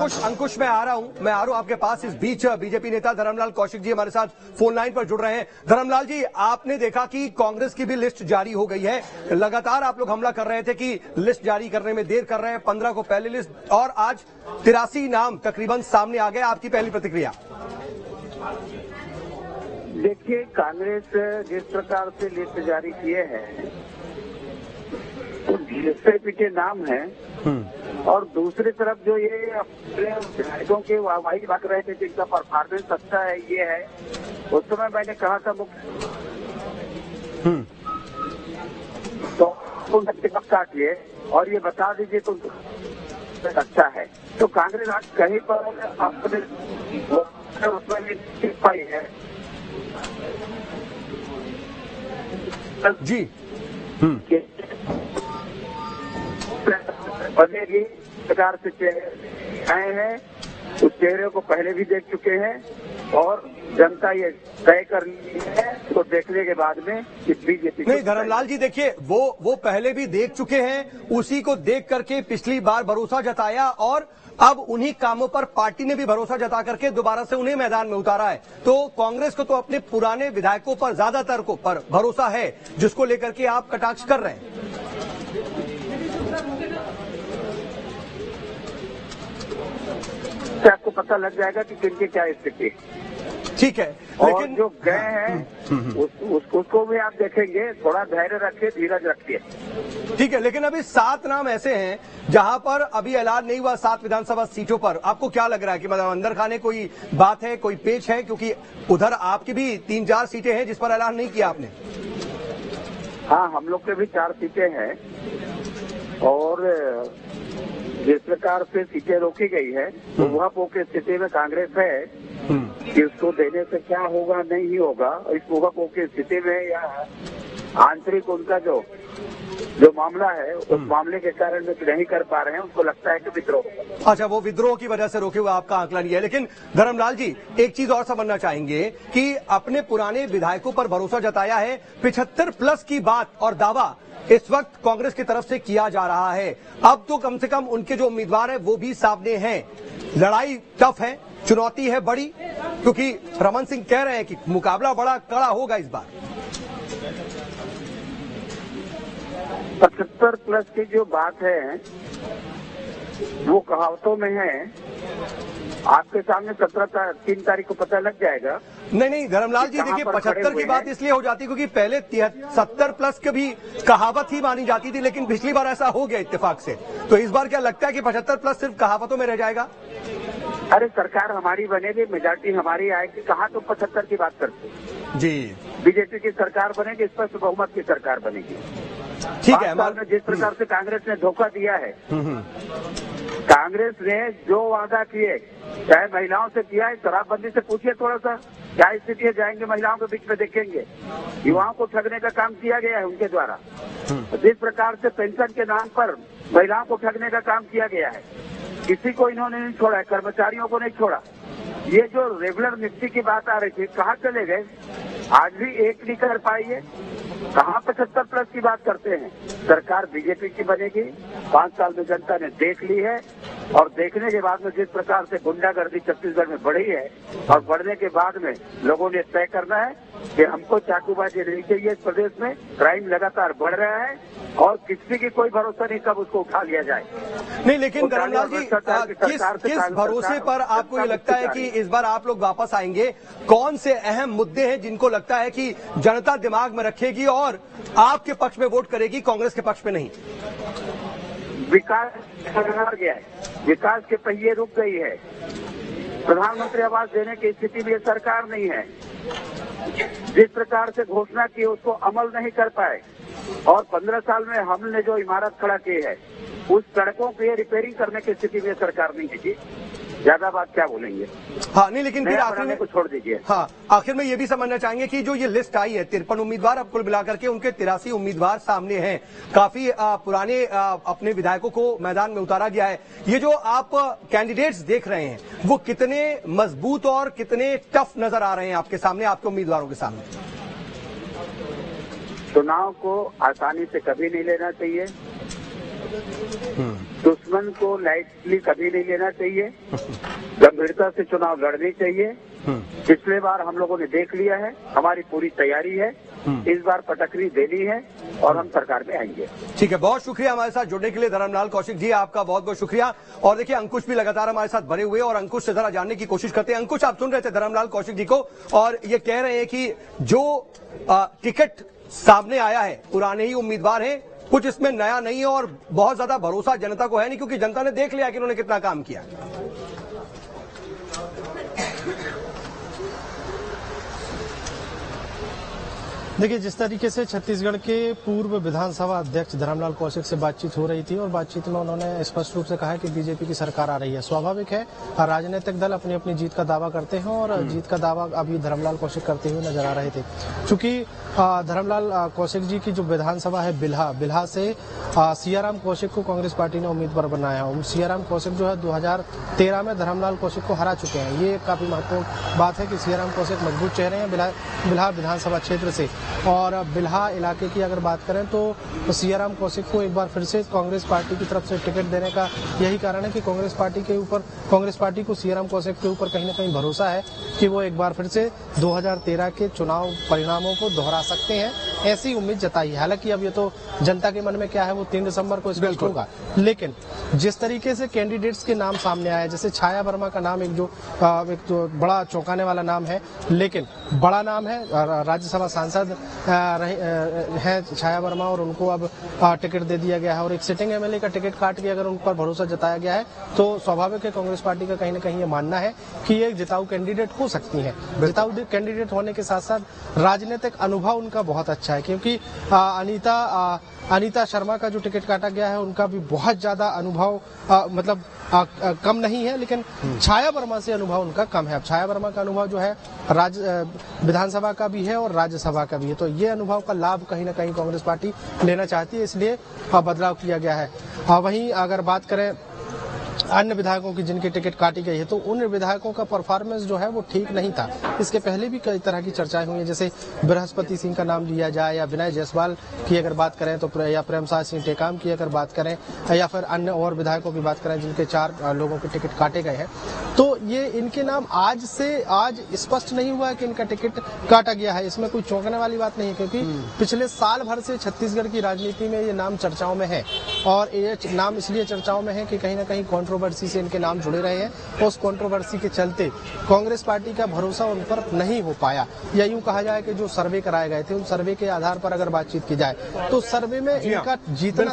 अंकुश मैं आ रहा हूं आपके पास। इस बीच बीजेपी नेता धर्मलाल कौशिक जी हमारे साथ फोन लाइन पर जुड़ रहे हैं। धर्मलाल जी, आपने देखा कि कांग्रेस की भी लिस्ट जारी हो गई है। लगातार आप लोग हमला कर रहे थे कि लिस्ट जारी करने में देर कर रहे हैं। 15 को पहली लिस्ट और आज 83 नाम तकरीबन सामने आ गए। आपकी पहली प्रतिक्रिया? देखिए, कांग्रेस जिस प्रकार से लिस्ट जारी किए हैं तो बीजेपी के नाम है, और दूसरी तरफ जो ये अपने विधायकों के वाहवाही रख रहे थे जिनका परफॉर्मेंस अच्छा है, ये है। उस समय मैंने कहा था तो काटिए और ये बता दीजिए तो अच्छा है। तो कांग्रेस आज कहीं पर अपने उसमें पाई है जी। बनेगी प्रकार से चेहरे आए हैं, उस चेहरे को पहले भी देख चुके हैं और जनता ये तय कर ली है तो देखने के बाद में कि बीजेपी नहीं। धर्मलाल जी देखिए, वो पहले भी देख चुके हैं, उसी को देख करके पिछली बार भरोसा जताया और अब उन्हीं कामों पर पार्टी ने भी भरोसा जता करके दोबारा से उन्हें मैदान में उतारा है। तो कांग्रेस को तो अपने पुराने विधायकों पर ज्यादातर को पर भरोसा है, जिसको लेकर के आप कटाक्ष कर रहे हैं। आपको पता लग जाएगा कि किनकी क्या स्थिति है। ठीक है, लेकिन जो गए हैं उसको भी आप देखेंगे। थोड़ा धैर्य रखिए, धीरज रखिए। ठीक है, लेकिन अभी 7 नाम ऐसे हैं जहां पर अभी ऐलान नहीं हुआ 7 विधानसभा सीटों पर। आपको क्या लग रहा है कि मतलब अंदर खाने कोई बात है, कोई पेच है? क्योंकि उधर आपकी भी 3-4 सीटें हैं जिस पर ऐलान नहीं किया आपने। हाँ, हम लोग के भी 4 सीटें हैं और जिस प्रकार से सीटें रोकी गई है तो वह पोके स्थिति में कांग्रेस है कि उसको देने से क्या होगा नहीं होगा। इस पोके स्थिति में या आंतरिक उनका जो मामला है उस मामले के कारण वे नहीं कर पा रहे हैं। उनको लगता है कि विद्रोह। अच्छा, वो विद्रोह की वजह से रोके हुए आपका आंकलन ये है। लेकिन धर्मलाल जी, एक चीज और समझना चाहेंगे कि अपने पुराने विधायकों पर भरोसा जताया है। 75+ की बात और दावा इस वक्त कांग्रेस की तरफ से किया जा रहा है। अब तो कम से कम उनके जो उम्मीदवार है वो भी सामने हैं। लड़ाई टफ है, चुनौती है बड़ी, क्योंकि रमन सिंह कह रहे हैं कि मुकाबला बड़ा कड़ा होगा इस बार। 75+ की जो बात है वो कहावतों में है। आपके सामने 3 तारीख को पता लग जाएगा। नहीं धर्मलाल जी, देखिए 75 की बात इसलिए हो जाती क्योंकि पहले 70+ की भी कहावत ही मानी जाती थी, लेकिन पिछली बार ऐसा हो गया इत्तेफाक से। तो इस बार क्या लगता है कि 75+ सिर्फ कहावतों में रह जाएगा? अरे, सरकार हमारी बनेगी, मेजॉरिटी हमारी आएगी। कहाँ तो 75 की बात करते जी। बीजेपी की सरकार बनेगी, स्पष्ट बहुमत की सरकार बनेगी। ठीक है। जिस प्रकार से कांग्रेस ने धोखा दिया है, कांग्रेस ने जो वादा किए, चाहे महिलाओं से किया है, शराबबंदी से पूछिए थोड़ा सा क्या स्थिति है, जाएंगे महिलाओं के बीच में देखेंगे। युवाओं को ठगने का काम किया गया है उनके द्वारा। जिस प्रकार से पेंशन के नाम पर महिलाओं को ठगने का काम किया गया है, किसी को इन्होंने नहीं छोड़ा है, कर्मचारियों को नहीं छोड़ा। ये जो रेगुलर नियुक्ति की बात आ रही थी, कहाँ चले गए? आज भी एक नहीं कर पाई है। कहाँ 75+ की बात करते हैं? सरकार बीजेपी की बनेगी। 5 साल में जनता ने देख ली है और देखने के बाद में जिस प्रकार से गुंडागर्दी छत्तीसगढ़ में बढ़ी है और बढ़ने के बाद में लोगों ने तय करना है कि हमको चाकूबाजी नहीं चाहिए। इस प्रदेश में क्राइम लगातार बढ़ रहा है और किसी की कोई भरोसा नहीं कब उसको उठा लिया जाए। नहीं, लेकिन धर्मलाल जी, किस भरोसे पर आपको ये लगता है कि इस बार आप लोग वापस आएंगे? कौन से अहम मुद्दे हैं जिनको लगता है कि जनता दिमाग में रखेगी और आपके पक्ष में वोट करेगी, कांग्रेस के पक्ष में नहीं? विकास गया है, विकास के पहिए रुक गई है। प्रधानमंत्री आवास देने की स्थिति में सरकार नहीं है। जिस प्रकार से घोषणा की उसको अमल नहीं कर पाए और 15 साल में हमने जो इमारत खड़ा की है उस सड़कों पे रिपेयरिंग करने की स्थिति में सरकार नहीं की। ज्यादा बात क्या बोलेंगे? हाँ, नहीं, लेकिन फिर आखिर में को छोड़ दीजिए। हाँ, आखिर में ये भी समझना चाहेंगे कि जो ये लिस्ट आई है 53 उम्मीदवार, अब कुल मिलाकर के उनके 83 उम्मीदवार सामने हैं। काफी पुराने अपने विधायकों को मैदान में उतारा गया है। ये जो आप कैंडिडेट्स देख रहे हैं वो कितने मजबूत और कितने टफ नजर आ रहे हैं आपके सामने, आपके उम्मीदवारों के सामने? चुनाव को आसानी से कभी नहीं लेना चाहिए। दुश्मन को लाइटली कभी नहीं लेना चाहिए, गंभीरता से चुनाव लड़ने चाहिए। पिछले बार हम लोगों ने देख लिया है, हमारी पूरी तैयारी है, इस बार पटकनी देनी है और हम सरकार में आएंगे। ठीक है, बहुत शुक्रिया हमारे साथ जुड़ने के लिए धर्मलाल कौशिक जी, आपका बहुत बहुत शुक्रिया। और देखिए अंकुश भी लगातार हमारे साथ बने हुए और अंकुश से जरा जानने की कोशिश करते हैं। अंकुश, आप सुन रहे थे धर्मलाल कौशिक जी को और ये कह रहे हैं कि जो टिकट सामने आया है पुराने ही उम्मीदवार हैं, कुछ इसमें नया नहीं है और बहुत ज्यादा भरोसा जनता को है नहीं, क्योंकि जनता ने देख लिया कि उन्होंने कितना काम किया। देखिए, जिस तरीके से छत्तीसगढ़ के पूर्व विधानसभा अध्यक्ष धर्मलाल कौशिक से बातचीत हो रही थी और बातचीत में उन्होंने स्पष्ट रूप से कहा कि बीजेपी की सरकार आ रही है। स्वाभाविक है, राजनीतिक दल अपनी अपनी जीत का दावा करते हैं और जीत का दावा अभी धर्मलाल कौशिक करते हुए नजर आ रहे थे। चूंकि धर्मलाल कौशिक जी की जो विधानसभा है बिल्हा से सियाराम कौशिक को कांग्रेस पार्टी ने उम्मीदवार बनाया है। सियाराम कौशिक जो है 2013 में धर्मलाल कौशिक को हरा चुके हैं। ये काफी महत्वपूर्ण बात है कि सियाराम कौशिक मजबूत चेहरे हैं बिल्हा विधानसभा क्षेत्र से। और बिल्हा इलाके की अगर बात करें तो सियाराम कौशिक को एक बार फिर से कांग्रेस पार्टी की तरफ से टिकट देने का यही कारण है कि कांग्रेस पार्टी को सियाराम कौशिक के ऊपर कहीं न कहीं भरोसा है कि वो एक बार फिर से 2013 के चुनाव परिणामों को दोहरा सकते हैं, ऐसी उम्मीद जताई है। हालांकि अब ये तो जनता के मन में क्या है वो 3 दिसंबर को स्पष्ट होगा, लेकिन जिस तरीके से कैंडिडेट्स के नाम सामने आए, जैसे छाया वर्मा का नाम एक जो बड़ा चौंकाने वाला नाम है, लेकिन बड़ा नाम है, राज्यसभा सांसद है छाया वर्मा और उनको अब टिकट दे दिया गया है और एक सिटिंग एमएलए का टिकट काट के अगर उन पर भरोसा जताया गया है तो स्वाभाविक है कांग्रेस पार्टी का कहीं न कहीं ये मानना है कि ये जिताऊ कैंडिडेट हो सकती है। जिताऊ कैंडिडेट होने के साथ साथ राजनीतिक अनुभव उनका बहुत अच्छा है, क्योंकि अनीता शर्मा का जो टिकट काटा गया है उनका भी बहुत ज्यादा अनुभव कम नहीं है, लेकिन छाया वर्मा से अनुभव उनका कम है। अब छाया वर्मा का अनुभव जो है विधानसभा का भी है और राज्यसभा का भी है, तो ये अनुभव का लाभ कहीं ना कहीं कांग्रेस पार्टी लेना चाहती है, इसलिए बदलाव किया गया है। वहीं अगर बात करें अन्य विधायकों की जिनकी टिकट काटी गई है तो उन विधायकों का परफॉर्मेंस जो है वो ठीक नहीं था। इसके पहले भी कई तरह की चर्चाएं हुई हैं, जैसे बृहस्पति सिंह का नाम लिया जाए या विनय जायसवाल की अगर बात करें तो, या प्रेमसाद सिंह टेकाम की अगर बात करें, या फिर अन्य और विधायकों की बात करें जिनके 4 लोगों के टिकट काटे गए हैं, तो ये इनके नाम आज स्पष्ट नहीं हुआ है कि इनका टिकट काटा गया है। इसमें कोई चौंकने वाली बात नहीं है, क्योंकि पिछले साल भर से छत्तीसगढ़ की राजनीति में ये नाम चर्चाओं में है और ये नाम इसलिए चर्चाओं में है कि कहीं ना कहीं कंट्रोवर्सी से इनके नाम जुड़े रहे हैं। उस कंट्रोवर्सी के चलते कांग्रेस पार्टी का भरोसा उन पर नहीं हो पाया, या यूं कहा जाए कि जो सर्वे कराए गए थे उन सर्वे के आधार पर अगर बातचीत की जाए तो सर्वे में इनका जीतना